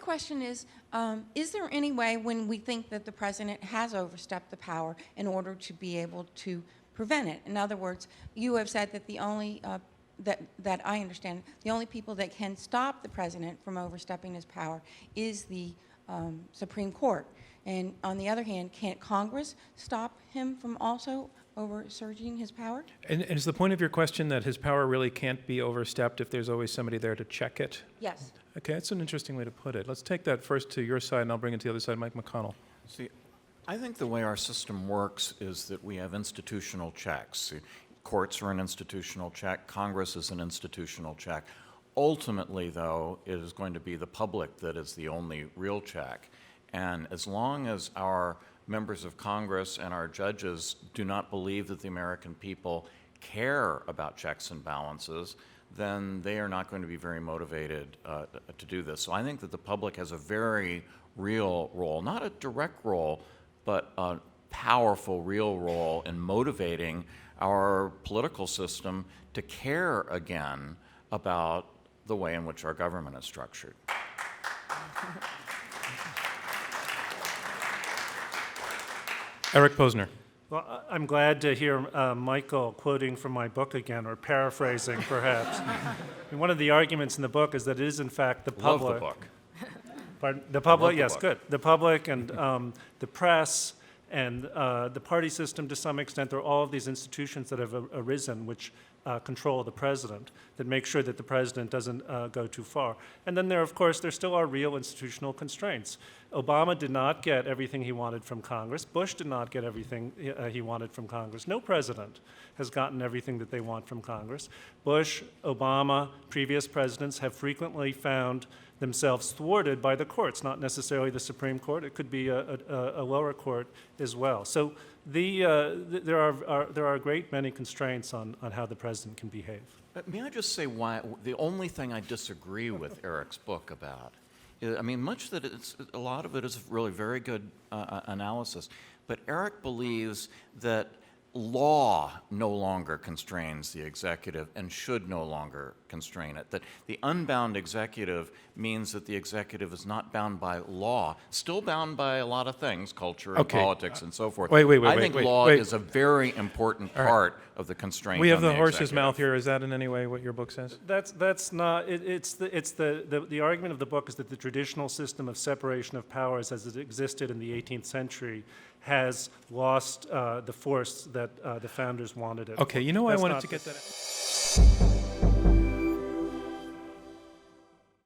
question is there any way when we think that the president has overstepped the power in order to be able to prevent it? In other words, you have said that the only, that I understand, the only people that can stop the president from overstepping his power is the Supreme Court. And on the other hand, can't Congress stop him from also oversurging his power? And is the point of your question that his power really can't be overstepped if there's always somebody there to check it? Yes. Okay, that's an interesting way to put it. Let's take that first to your side, and I'll bring it to the other side. Mike McConnell. See, I think the way our system works is that we have institutional checks. See, courts are an institutional check. Congress is an institutional check. Ultimately, though, it is going to be the public that is the only real check. And as long as our members of Congress and our judges do not believe that the American people care about checks and balances, then they are not going to be very motivated to do this. So I think that the public has a very real role, not a direct role, but a powerful, real role in motivating our political system to care again about the way in which our government is structured. Eric Posner. Well, I'm glad to hear Michael quoting from my book again, or paraphrasing, perhaps. And one of the arguments in the book is that it is, in fact, the public. Love the book. Pardon? The public, the yes, book. good. The public and the press and the party system, to some extent, there are all of these institutions that have arisen which control the president, that make sure that the president doesn't go too far. And then there, of course, there still are real institutional constraints. Obama did not get everything he wanted from Congress. Bush did not get everything he wanted from Congress. No president has gotten everything that they want from Congress. Bush, Obama, previous presidents have frequently found themselves thwarted by the courts, not necessarily the Supreme Court. It could be a lower court as well. So there are a great many constraints on how the president can behave. May I just say why the only thing I disagree with Eric's book about, I mean, a lot of it is really very good analysis, but Eric believes that law no longer constrains the executive and should no longer constrain it. That the unbound executive means that the executive is not bound by law, still bound by a lot of things, culture and politics and so forth. I think law is a very important part of the constraint. We have on the horse's executive. mouth here. Is that in any way what your book says? That's not. The argument of the book is that the traditional system of separation of powers, as it existed in the 18th century, has lost the force that the founders wanted it. Okay, you know, I wanted to get that.